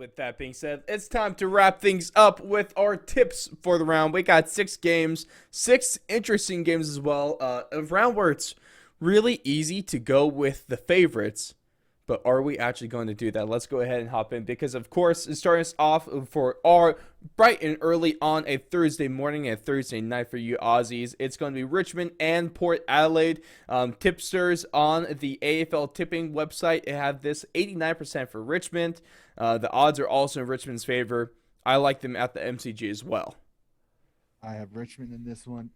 with that being said, it's time to wrap things up with our tips for the round. We got 6 games, 6 interesting games as well. A round where it's really easy to go with the favorites. But are we actually going to do that? Let's go ahead and hop in because, of course, it's starting us off for our bright and early on a Thursday morning and Thursday night for you Aussies. It's going to be Richmond and Port Adelaide. Tipsters on the AFL tipping website have this 89% for Richmond. The odds are also in Richmond's favor. I like them at the MCG as well. I have Richmond in this one.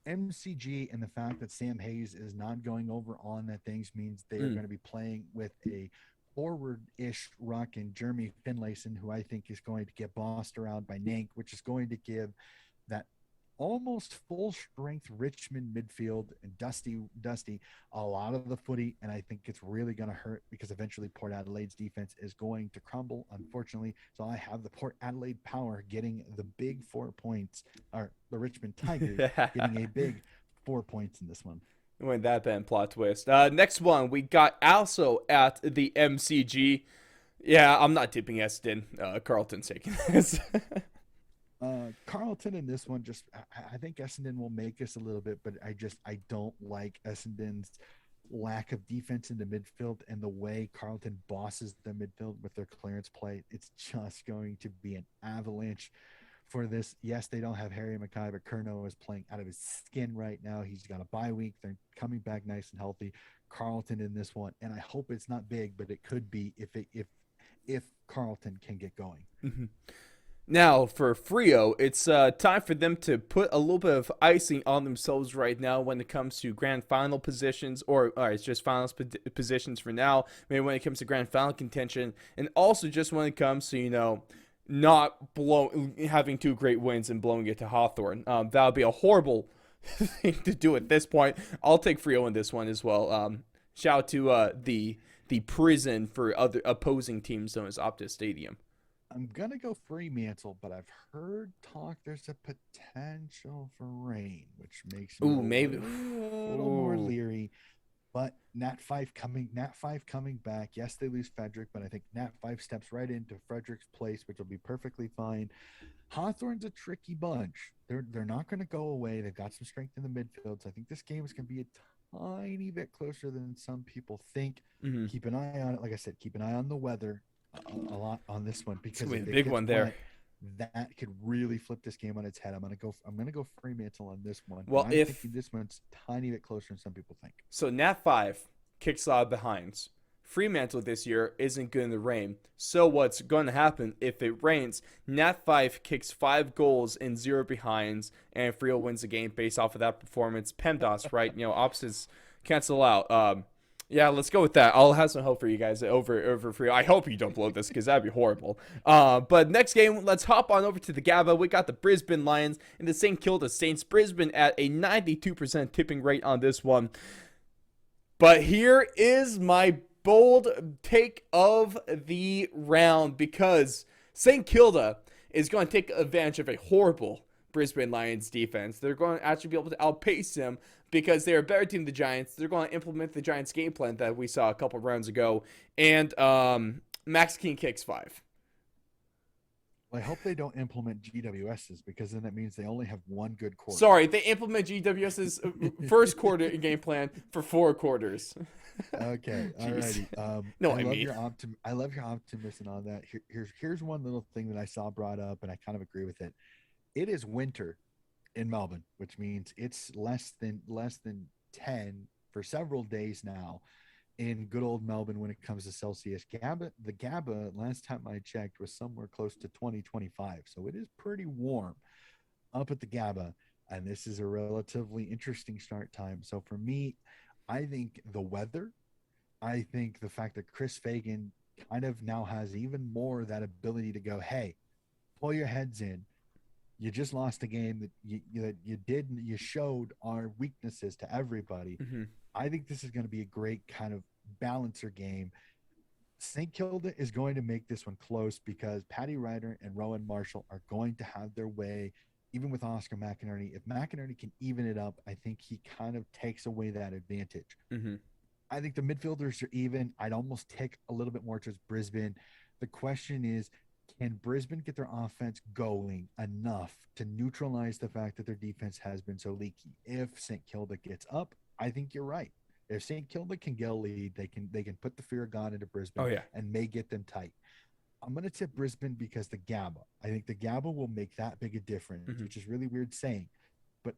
MCG and the fact that Sam Hayes is not going over on that things means they are going to be playing with a forward-ish ruck and Jeremy Finlayson, who I think is going to get bossed around by Nank, which is going to give that almost full-strength Richmond midfield and Dusty a lot of the footy, and I think it's really going to hurt because eventually Port Adelaide's defense is going to crumble, unfortunately. So I have the Port Adelaide Power getting the big 4 points, or the Richmond Tigers getting a big 4 points in this one. When that been plot twist. Next one we got also at the MCG. Yeah, I'm not tipping Essendon. Carlton's taking this. Carlton in this one, just I think Essendon will make us a little bit, but I don't like Essendon's lack of defense in the midfield and the way Carlton bosses the midfield with their clearance play. It's just going to be an avalanche for this. Yes, they don't have Harry Mackay, but Curnow is playing out of his skin right now. He's got a bye week. They're coming back nice and healthy. Carlton in this one, and I hope it's not big, but it could be if Carlton can get going. Mm-hmm. Now, for Frio, it's time for them to put a little bit of icing on themselves right now when it comes to grand final positions, or it's just finals positions for now. Maybe when it comes to grand final contention, and also just when it comes to, not having 2 great wins and blowing it to Hawthorn. That would be a horrible thing to do at this point. I'll take Frio in this one as well. Shout out to the prison for other opposing teams known as Optus Stadium. I'm going to go Fremantle, but I've heard talk there's a potential for rain, which makes me Maybe. a little more leery. But Nat 5 coming back. Yes, they lose Frederick, but I think Nat 5 steps right into Frederick's place, which will be perfectly fine. Hawthorn's a tricky bunch. They're not going to go away. They've got some strength in the midfield. So I think this game is going to be a tiny bit closer than some people think. Mm-hmm. Keep an eye on it. Like I said, keep an eye on the weather a lot on this one because it's a big one there. That could really flip this game on its head. I'm gonna go Fremantle on this one. Well, I'm thinking this one's a tiny bit closer than some people think. So Nat 5 kicks a lot of behinds. Fremantle this year isn't good in the rain. So what's going to happen if it rains? Nat 5 kicks 5 goals and 0 behinds, and Frio wins the game based off of that performance. PEMDAS, right? Opposites cancel out. Yeah, let's go with that. I'll have some hope for you guys over Frio. I hope you don't blow this because that'd be horrible. But next game, let's hop on over to the GABA. We got the Brisbane Lions and the St. Kilda Saints. Brisbane at a 92% tipping rate on this one. But here is my bold take of the round because St. Kilda is going to take advantage of a horrible Brisbane Lions defense. They're going to actually be able to outpace them because they're a better team than the Giants. They're going to implement the Giants game plan that we saw a couple rounds ago. And Max King kicks 5. Well, I hope they don't implement GWS's because then that means they only have one good quarter. Sorry, they implement GWS's first quarter game plan for 4 quarters. Okay, alrighty. I love your optimism on that. Here's one little thing that I saw brought up, and I kind of agree with it. It is winter in Melbourne, which means it's less than 10 for several days now in good old Melbourne when it comes to Celsius. The GABA, last time I checked, was somewhere close to 20-25. So it is pretty warm up at the GABA, and this is a relatively interesting start time. So for me, I think the weather, I think the fact that Chris Fagan kind of now has even more that ability to go, hey, pull your heads in. You just lost a game that you showed our weaknesses to everybody. Mm-hmm. I think this is going to be a great kind of balancer game. St. Kilda is going to make this one close because Paddy Ryder and Rowan Marshall are going to have their way, even with Oscar McInerney. If McInerney can even it up, I think he kind of takes away that advantage. Mm-hmm. I think the midfielders are even. I'd almost take a little bit more towards Brisbane. The question is, can Brisbane get their offense going enough to neutralize the fact that their defense has been so leaky? If St. Kilda gets up, I think you're right. If St. Kilda can get a lead, they can put the fear of God into Brisbane and may get them tight. I'm going to tip Brisbane because the GABA. I think the GABA will make that big a difference, which is really weird saying. But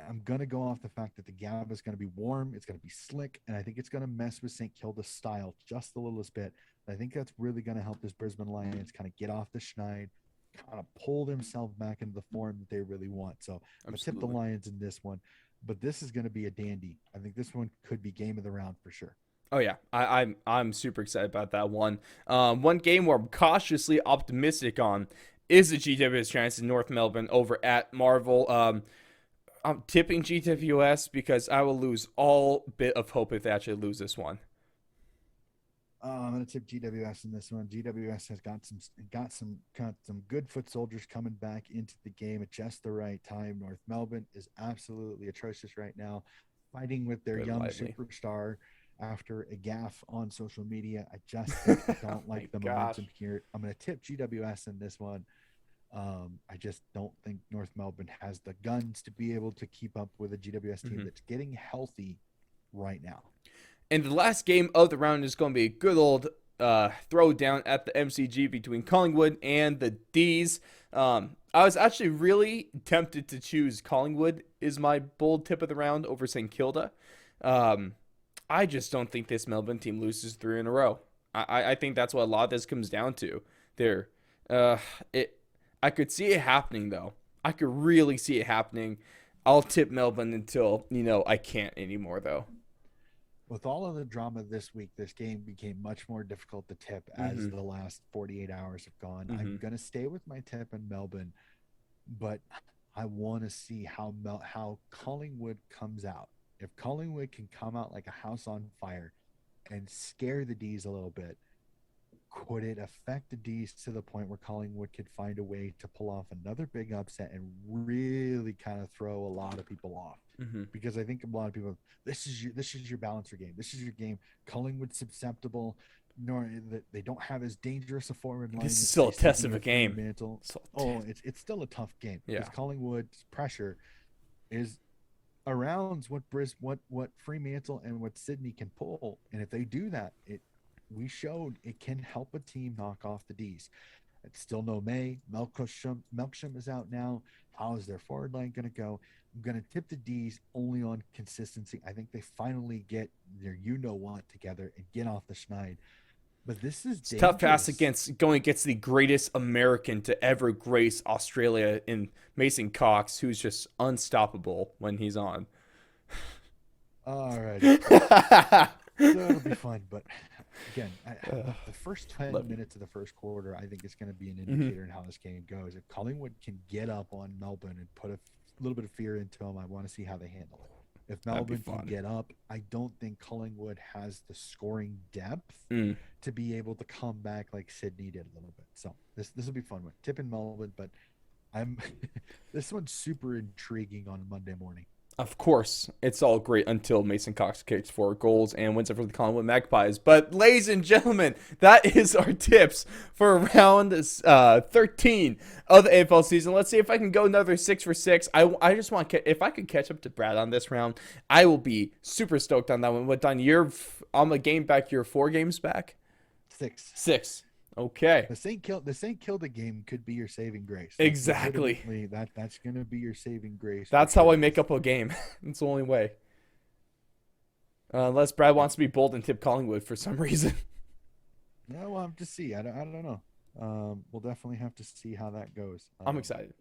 I'm going to go off the fact that the GABA is going to be warm, it's going to be slick, and I think it's going to mess with St. Kilda's style just the littlest bit. I think that's really going to help this Brisbane Lions kind of get off the schneid, kind of pull themselves back into the form that they really want. So I'm going to tip the Lions in this one. But this is going to be a dandy. I think this one could be game of the round for sure. Oh yeah, I'm super excited about that one. One game where I'm cautiously optimistic on is the GWS chance in North Melbourne over at Marvel. I'm tipping GWS because I will lose all bit of hope if they actually lose this one. I'm going to tip GWS in this one. GWS has got some good foot soldiers coming back into the game at just the right time. North Melbourne is absolutely atrocious right now, fighting with their young superstar after a gaffe on social media. I just don't like the momentum here. I'm going to tip GWS in this one. I just don't think North Melbourne has the guns to be able to keep up with a GWS team that's getting healthy right now. And the last game of the round is going to be a good old throwdown at the MCG between Collingwood and the D's. I was actually really tempted to choose Collingwood is my bold tip of the round over St. Kilda. I just don't think this Melbourne team loses 3 in a row. I think that's what a lot of this comes down to. I could see it happening, though. I could really see it happening. I'll tip Melbourne until, I can't anymore, though. With all of the drama this week, this game became much more difficult to tip as the last 48 hours have gone. I'm going to stay with my tip in Melbourne, but I want to see how Collingwood comes out. If Collingwood can come out like a house on fire and scare the D's a little bit, could it affect the D's to the point where Collingwood could find a way to pull off another big upset and really kind of throw a lot of people off? Because I think a lot of people, this is your balancer game. This is your game. Collingwood's susceptible. Nor they don't have as dangerous a forward line. This is still a test of a game. It's still a tough game because Collingwood's pressure is around what Fremantle and what Sydney can pull, and if they do that, we showed it can help a team knock off the D's. It's still no May. Melksham is out now. How is their forward line going to go? I'm going to tip the D's only on consistency. I think they finally get their what together and get off the schneid. But this is tough pass going against the greatest American to ever grace Australia in Mason Cox, who's just unstoppable when he's on. All right. That'll be fun, but again, the first 10 minutes of the first quarter, I think it's going to be an indicator in how this game goes. If Collingwood can get up on Melbourne and put a little bit of fear into them, I want to see how they handle it. If Melbourne can get up, I don't think Collingwood has the scoring depth to be able to come back like Sydney did a little bit. So this will be fun one. Tipping Melbourne, but this one's super intriguing on Monday morning. Of course, it's all great until Mason Cox kicks 4 goals and wins it for the Collingwood Magpies. But, ladies and gentlemen, that is our tips for round 13 of the AFL season. Let's see if I can go another 6 for 6. I just want to, if I could catch up to Brad on this round, I will be super stoked on that one. What, Don, I'm a game back, you're 4 games back? 6. Okay. The St. Kilda game could be your saving grace. Exactly. That's going to be your saving grace. That's how I make up a game. It's the only way. Unless Brad wants to be bold and tip Collingwood for some reason. No, we'll have to see. I don't know. We'll definitely have to see how that goes. I'm excited.